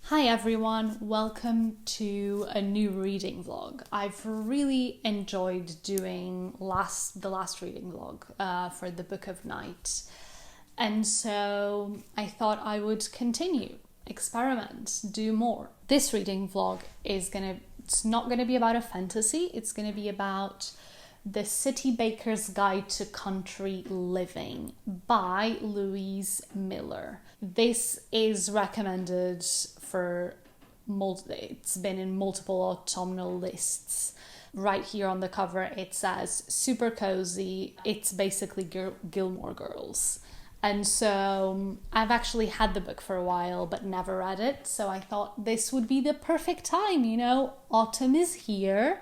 Hi everyone, welcome to a new reading vlog. I've really enjoyed doing the last reading vlog for the Book of Night, and so I thought I would continue, experiment, do more. This reading vlog it's not gonna be about a fantasy, it's gonna be about The City Baker's Guide to Country Living by Louise Miller. This is recommended it's been in multiple autumnal lists. Right here on the cover it says super cozy. It's basically Gilmore Girls. And so I've actually had the book for a while but never read it, so I thought this would be the perfect time, autumn is here.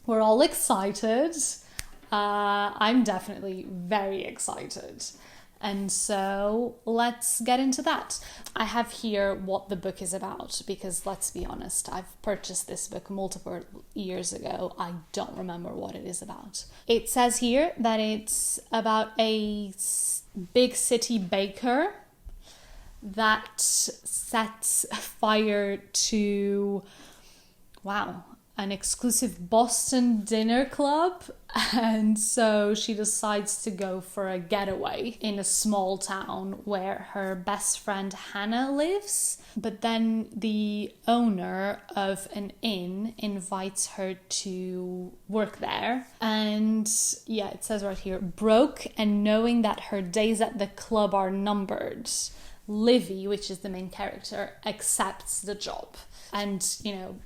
We're all excited. I'm definitely very excited. And so let's get into that. I have here what the book is about because let's be honest, I've purchased this book multiple years ago. I don't remember what it is about. It says here that it's about a big city baker that sets fire to, an exclusive Boston dinner club, and so she decides to go for a getaway in a small town where her best friend Hannah lives. But then the owner of an inn invites her to work there, and it says right here, broke and knowing that her days at the club are numbered, Livy, which is the main character, accepts the job. And,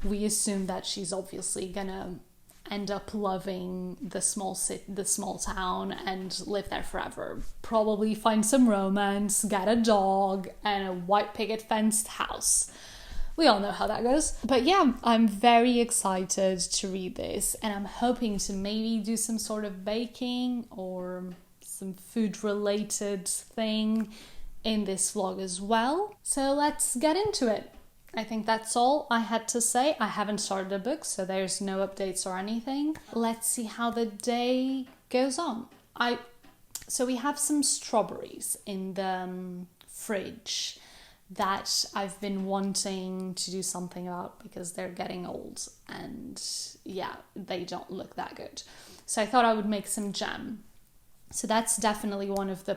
we assume that she's obviously gonna end up loving the small town and live there forever. Probably find some romance, get a dog, and a white picket fenced house. We all know how that goes. But I'm very excited to read this, and I'm hoping to maybe do some sort of baking or some food related thing in this vlog as well. So let's get into it. I think that's all I had to say. I haven't started a book, so there's no updates or anything. Let's see how the day goes on. So we have some strawberries in the fridge that I've been wanting to do something about because they're getting old and they don't look that good. So I thought I would make some jam. So that's definitely one of the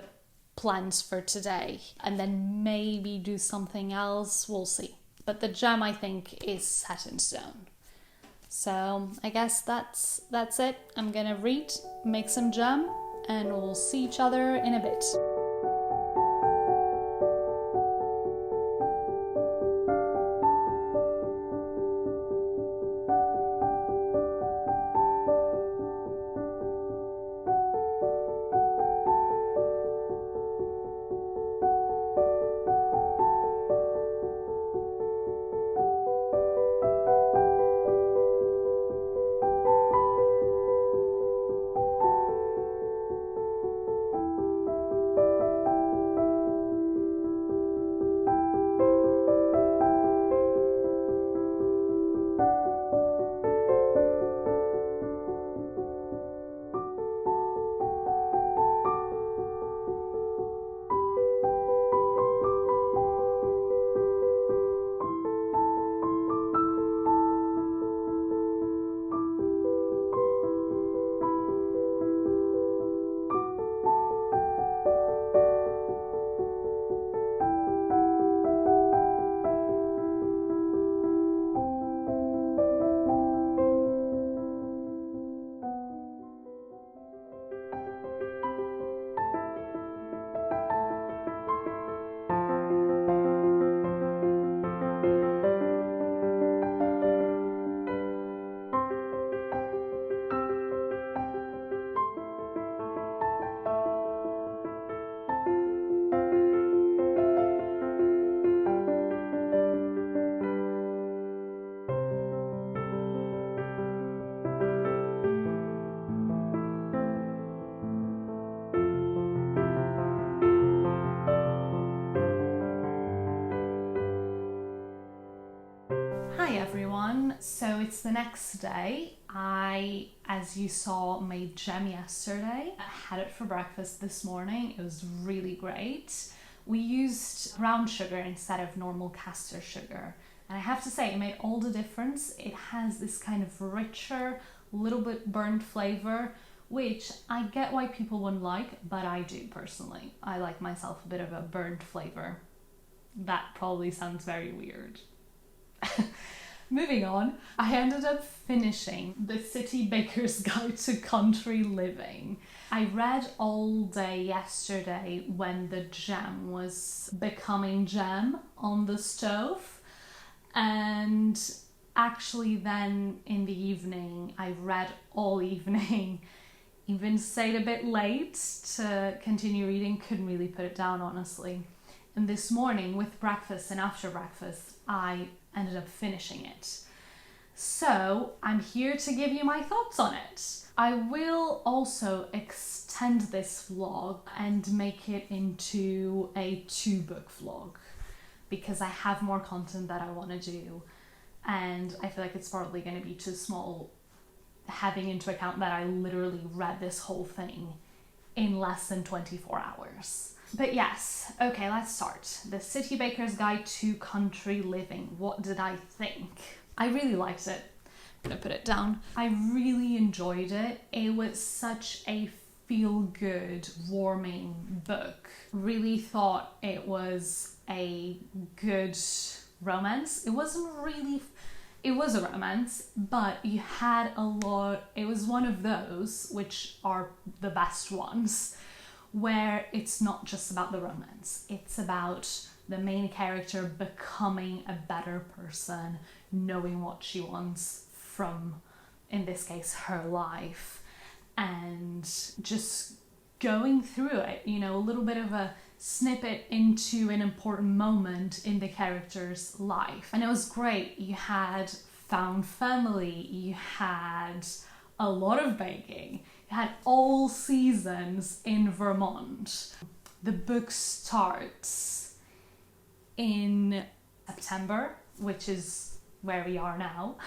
plans for today, and then maybe do something else. We'll see. But the jam, I think, is set in stone. So I guess that's it. I'm gonna read, make some jam, and we'll see each other in a bit. Hi everyone, so it's the next day. I, as you saw, made jam yesterday. I had it for breakfast this morning. It was really great. We used brown sugar instead of normal caster sugar. And I have to say, it made all the difference. It has this kind of richer, little bit burnt flavor, which I get why people wouldn't like, but I do personally. I like myself a bit of a burnt flavor. That probably sounds very weird. Moving on, I ended up finishing The City Baker's Guide to Country Living. I read all day yesterday when the jam was becoming jam on the stove, and actually then in the evening I read all evening, even stayed a bit late to continue reading, couldn't really put it down honestly. And this morning with breakfast and after breakfast I ended up finishing it. So I'm here to give you my thoughts on it. I will also extend this vlog and make it into a 2-book vlog because I have more content that I want to do, and I feel like it's probably going to be too small having into account that I literally read this whole thing in less than 24 hours. But yes, okay, let's start. The City Baker's Guide to Country Living. What did I think? I really liked it. I'm gonna put it down. I really enjoyed it. It was such a feel-good, warming book. Really thought it was a good romance. It was a romance, but you had a lot, it was one of those, which are the best ones, where it's not just about the romance. It's about the main character becoming a better person, knowing what she wants from, in this case, her life, and just going through it, you know, a little bit of a snippet into an important moment in the character's life. And it was great. You had found family, you had a lot of baking, you had all seasons in Vermont. The book starts in September, which is where we are now,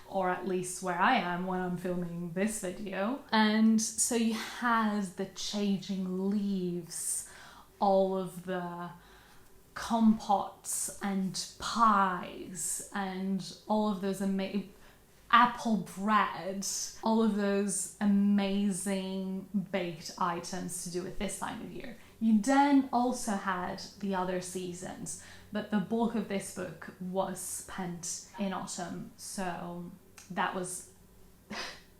or at least where I am when I'm filming this video. And so you have the changing leaves, all of the compotes and pies and all of those amazing apple bread, all of those amazing baked items to do with this time of year. You then also had the other seasons, but the bulk of this book was spent in autumn, so that was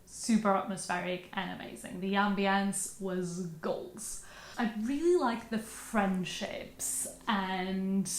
super atmospheric and amazing. The ambience was goals. I really like the friendships, and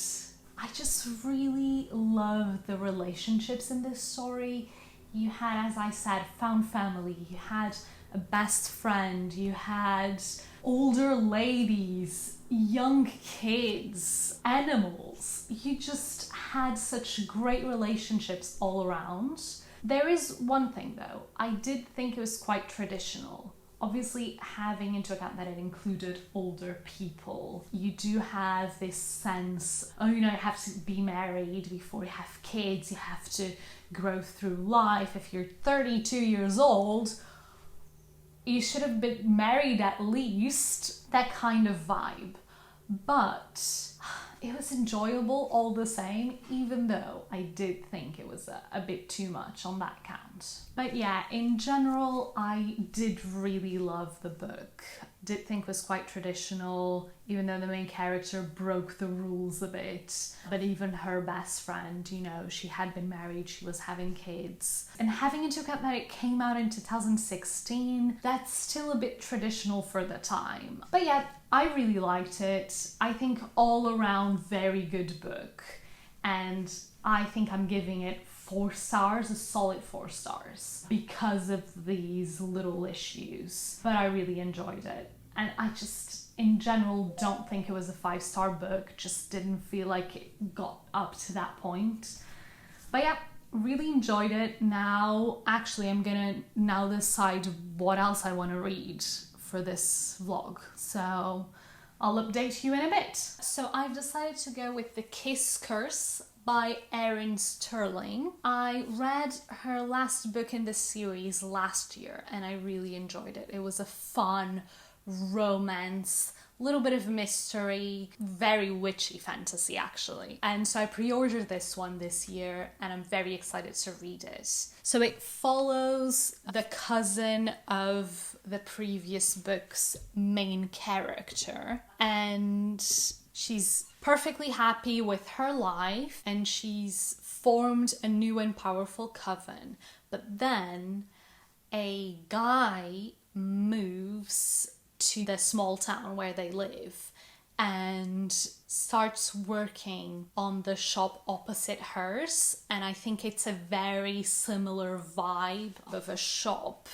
I just really love the relationships in this story. You had, as I said, found family, you had a best friend, you had older ladies, young kids, animals. You just had such great relationships all around. There is one thing though, I did think it was quite traditional. Obviously, having into account that it included older people, you do have this sense, oh, you know, you have to be married before you have kids, you have to grow through life. If you're 32 years old, you should have been married at least, that kind of vibe. But it was enjoyable all the same, even though I did think it was a bit too much on that count. But yeah, in general, I did really love the book. Did think it was quite traditional, even though the main character broke the rules a bit. But even her best friend, you know, she had been married, she was having kids. And having into account that it came out in 2016, that's still a bit traditional for the time. But yeah, I really liked it. I think all around very good book. And I think I'm giving it 4 stars, a solid 4 stars, because of these little issues. But I really enjoyed it. And I just, in general, don't think it was a 5-star book. Just didn't feel like it got up to that point. But yeah, really enjoyed it. Now, actually, I'm gonna now decide what else I want to read for this vlog. So I'll update you in a bit. So I've decided to go with The Kiss Curse by Erin Sterling. I read her last book in this series last year and I really enjoyed it. It was a fun romance, little bit of mystery, very witchy fantasy actually. And so I pre-ordered this one this year and I'm very excited to read it. So it follows the cousin of the previous book's main character, and she's perfectly happy with her life and she's formed a new and powerful coven. But then a guy moves to the small town where they live and starts working on the shop opposite hers. And I think it's a very similar vibe of a shop.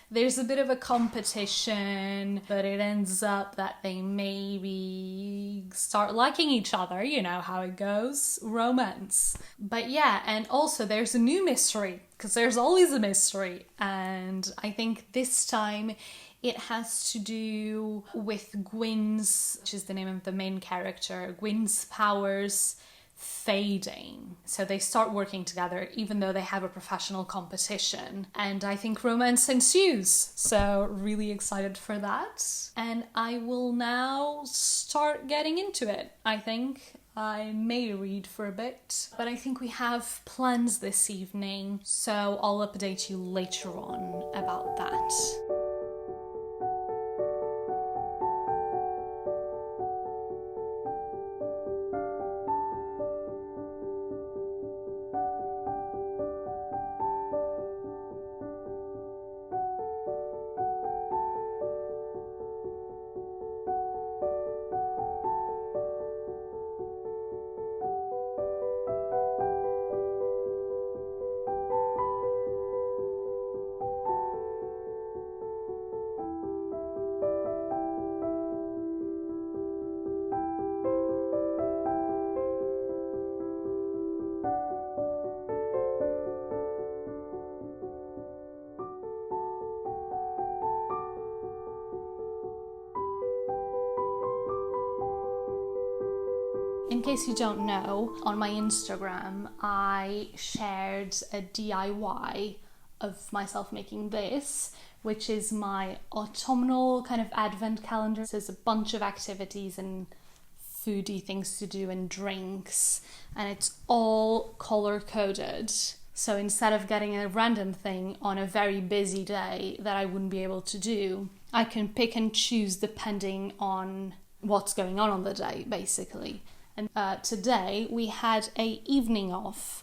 There's a bit of a competition, but it ends up that they maybe start liking each other. You know how it goes, romance. But yeah, and also there's a new mystery, because there's always a mystery. And I think this time it has to do with Gwyn's, which is the name of the main character, Gwyn's powers fading. So they start working together even though they have a professional competition, and I think romance ensues. So really excited for that, and I will now start getting into it. I think I may read for a bit, but I think we have plans this evening, so I'll update you later on about that. In case you don't know, on my Instagram, I shared a DIY of myself making this, which is my autumnal kind of advent calendar. So there's a bunch of activities and foodie things to do and drinks, and it's all color-coded. So instead of getting a random thing on a very busy day that I wouldn't be able to do, I can pick and choose depending on what's going on the day, basically. And today we had an evening off,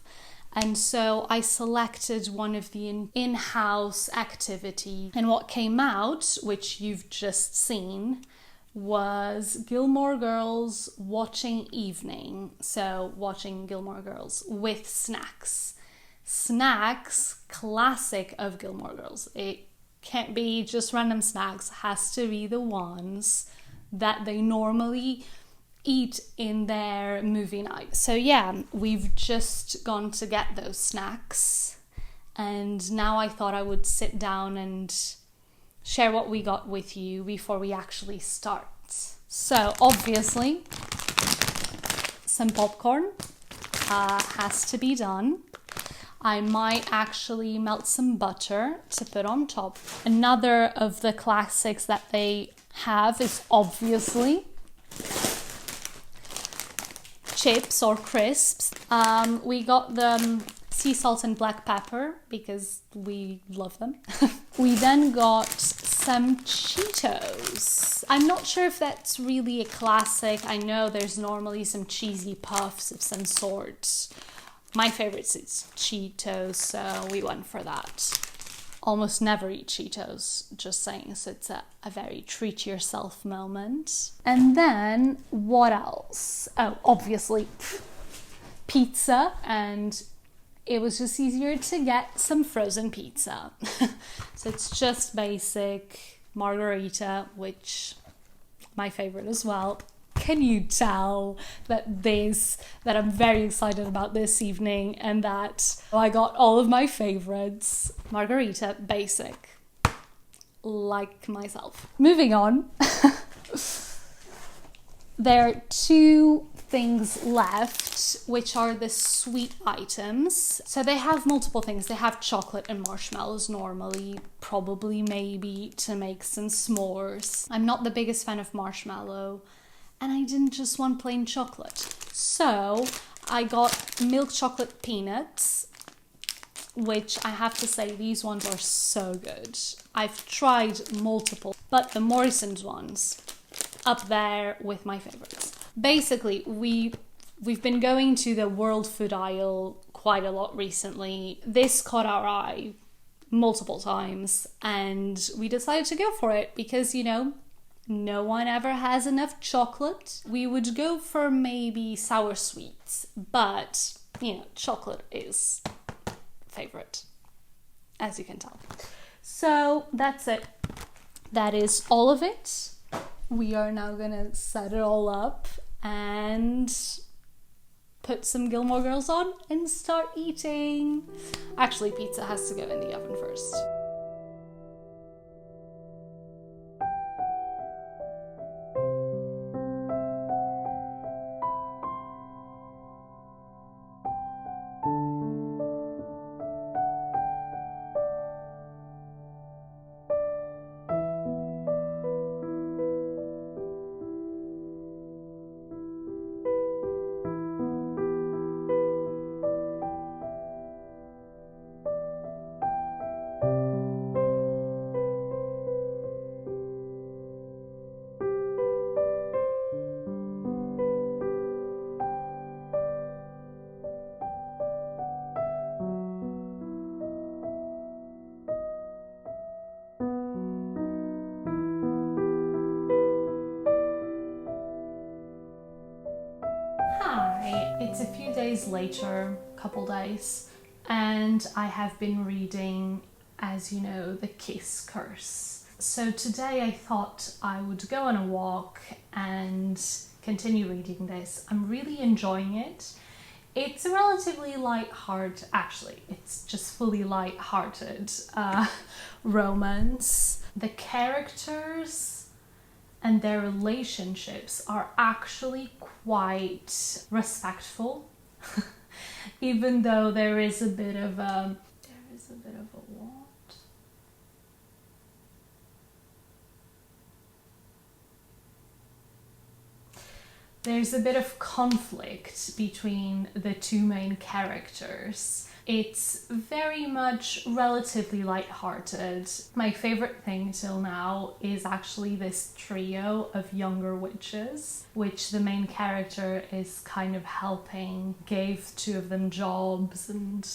and so I selected one of the in-house activities, and what came out, which you've just seen, was Gilmore Girls watching evening. So watching Gilmore Girls with snacks. Snacks, classic of Gilmore Girls. It can't be just random snacks, has to be the ones that they normally eat in their movie night. So yeah, we've just gone to get those snacks, and now I thought I would sit down and share what we got with you before we actually start. So obviously some popcorn has to be done. I might actually melt some butter to put on top. Another of the classics that they have is obviously chips or crisps. We got the sea salt and black pepper because we love them. We then got some Cheetos. I'm not sure if that's really a classic. I know there's normally some cheesy puffs of some sort. My favorite is Cheetos, so we went for that. Almost never eat Cheetos, just saying, so it's a very treat yourself moment. And then what else? Oh, obviously pizza, and it was just easier to get some frozen pizza. So it's just basic margarita, which my favorite as well. Can you tell that I'm very excited about this evening, and that I got all of my favorites? Margarita, basic, like myself. Moving on. There are two things left, which are the sweet items. So they have multiple things. They have chocolate and marshmallows normally, probably maybe to make some s'mores. I'm not the biggest fan of marshmallow, and I didn't just want plain chocolate. So I got milk chocolate peanuts, which I have to say, these ones are so good. I've tried multiple, but the Morrison's ones, up there with my favorites. Basically, we've been going to the World Food aisle quite a lot recently. This caught our eye multiple times, and we decided to go for it because, you know, no one ever has enough chocolate. We would go for maybe sour sweets, but, you know, chocolate is favorite, as you can tell. So that's it. That is all of it. We are now gonna set it all up and put some Gilmore Girls on and start eating. Actually, pizza has to go in the oven first. It's a few days later, couple days, and I have been reading, as you know, The Kiss Curse. So today I thought I would go on a walk and continue reading this. I'm really enjoying it. It's a relatively light-hearted, actually, it's just fully light-hearted romance. The characters and their relationships are actually quite respectful, even though there is a bit of a what? There's a bit of conflict between the two main characters. It's very much relatively light-hearted. My favorite thing till now is actually this trio of younger witches, which the main character is kind of helping, gave two of them jobs, and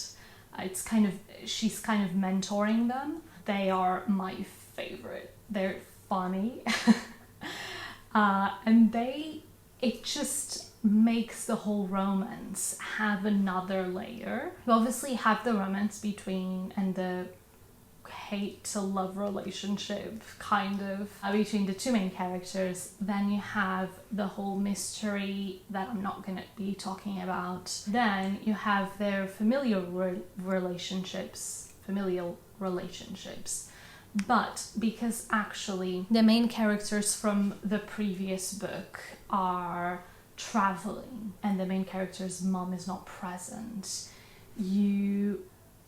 she's kind of mentoring them. They are my favorite. They're funny. And it just makes the whole romance have another layer. You obviously have the romance between and the hate to love relationship kind of between the two main characters. Then you have the whole mystery that I'm not gonna be talking about. Then you have their familial relationships. But because actually the main characters from the previous book are traveling and the main character's mom is not present, the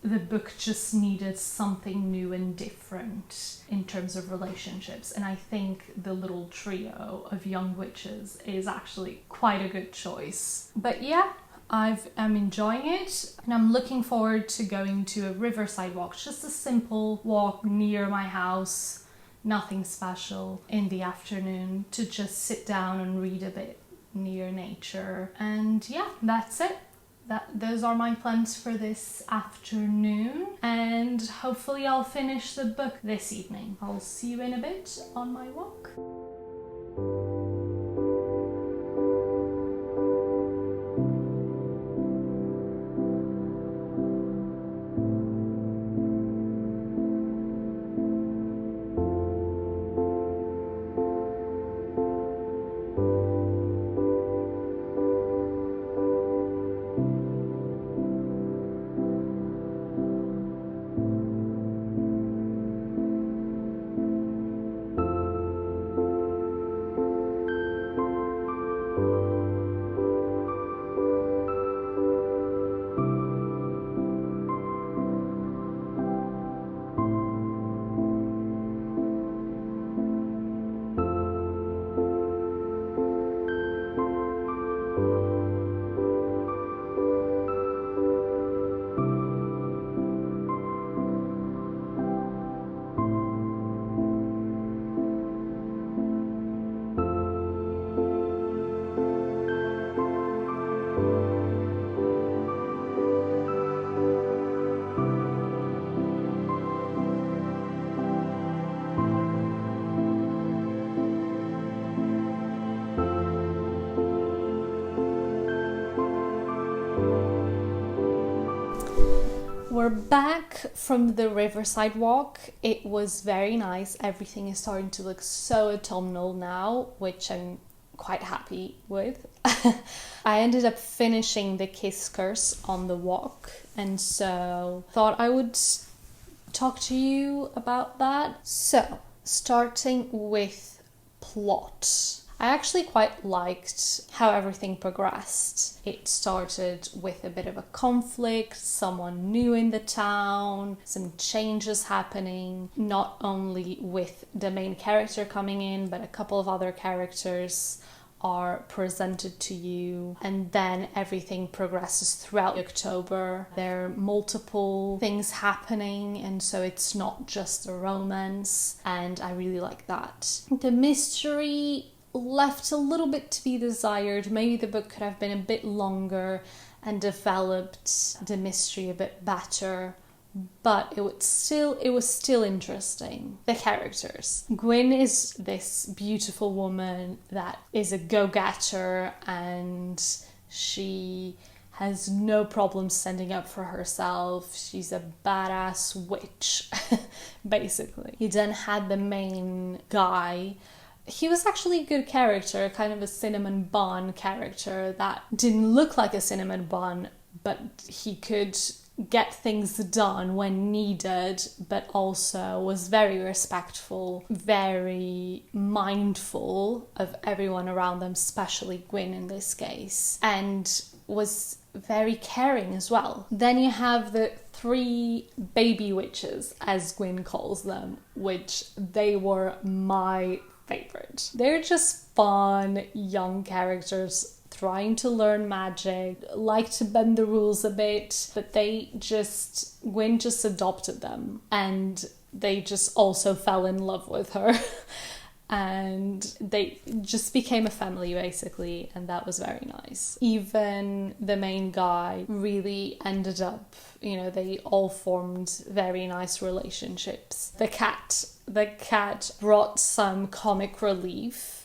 book just needed something new and different in terms of relationships, and I think the little trio of young witches is actually quite a good choice. But yeah, I'm enjoying it, and I'm looking forward to going to a Riverside walk, just a simple walk near my house, nothing special, in the afternoon, to just sit down and read a bit near nature. And yeah, that's it. Those are my plans for this afternoon, and hopefully I'll finish the book this evening. I'll see you in a bit on my walk. We're back from the Riverside walk. It was very nice. Everything is starting to look so autumnal now, which I'm quite happy with. I ended up finishing the Kiss Curse on the walk, and so thought I would talk to you about that. So, starting with plot. I actually quite liked how everything progressed. It started with a bit of a conflict, someone new in the town, some changes happening, not only with the main character coming in, but a couple of other characters are presented to you, and then everything progresses throughout October. There are multiple things happening, and so it's not just a romance, and I really like that. The mystery left a little bit to be desired. Maybe the book could have been a bit longer and developed the mystery a bit better, but it was still interesting. The characters. Gwyn is this beautiful woman that is a go-getter, and she has no problem standing up for herself. She's a badass witch, basically. You then had the main guy. He was actually a good character, kind of a cinnamon bun character that didn't look like a cinnamon bun, but he could get things done when needed, but also was very respectful, very mindful of everyone around them, especially Gwyn in this case, and was very caring as well. Then you have the 3 baby witches, as Gwyn calls them, which they were my favorite. They're just fun, young characters trying to learn magic, like to bend the rules a bit, but Gwyn just adopted them, and they just also fell in love with her. And they just became a family, basically, and that was very nice. Even the main guy really ended up, they all formed very nice relationships. The cat brought some comic relief.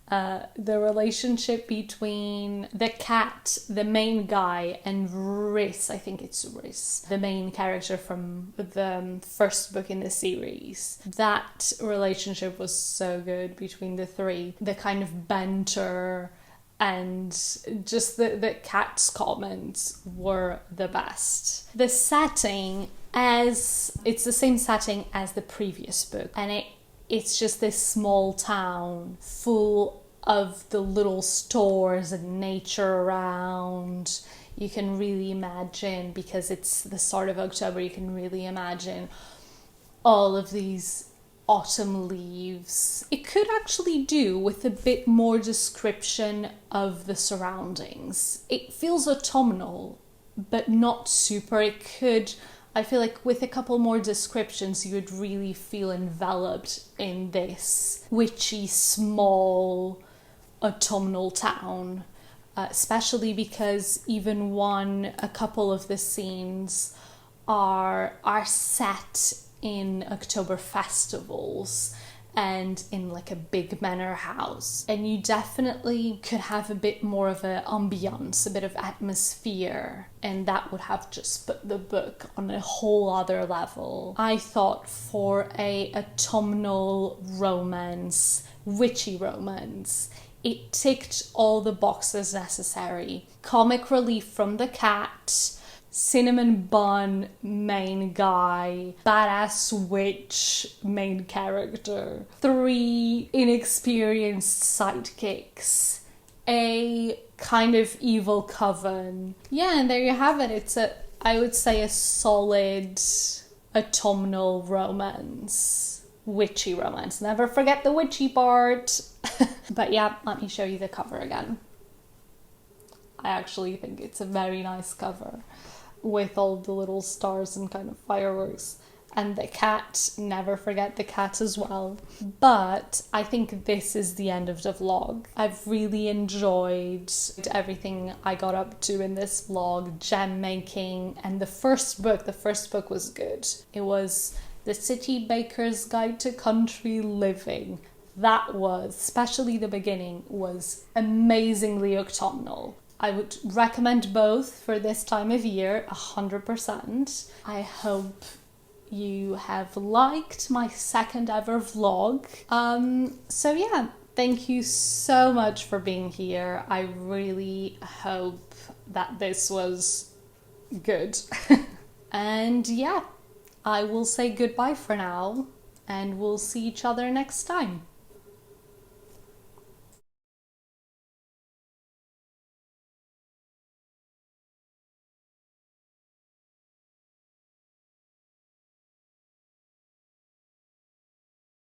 The relationship between the cat, the main guy, and Rhys, I think it's Rhys, the main character from the first book in the series. That relationship was so good between the 3. The kind of banter and just the cat's comments were the best. The setting, it's the same setting as the previous book, and it's just this small town full of the little stores and nature around. You can really imagine, because it's the start of October, you can really imagine all of these autumn leaves. It could actually do with a bit more description of the surroundings. It feels autumnal, but not super. I feel like with a couple more descriptions, you would really feel enveloped in this witchy, small, autumnal town. Especially because even a couple of the scenes are set in October festivals and in like a big manor house, and you definitely could have a bit more of an ambiance, a bit of atmosphere, and that would have just put the book on a whole other level. I thought for a autumnal romance, witchy romance, it ticked all the boxes necessary. Comic relief from the cat, cinnamon bun main guy, badass witch main character, 3 inexperienced sidekicks, a kind of evil coven. Yeah, and there you have it. I would say a solid autumnal romance. Witchy romance. Never forget the witchy part. But yeah, let me show you the cover again. I actually think it's a very nice cover, with all the little stars and kind of fireworks. And the cat, never forget the cat as well. But I think this is the end of the vlog. I've really enjoyed everything I got up to in this vlog, gem making, and the first book was good. It was The City Baker's Guide to Country Living. That was, especially the beginning, was amazingly autumnal. I would recommend both for this time of year, 100%. I hope you have liked my second ever vlog. So yeah, thank you so much for being here. I really hope that this was good. And yeah, I will say goodbye for now, and we'll see each other next time.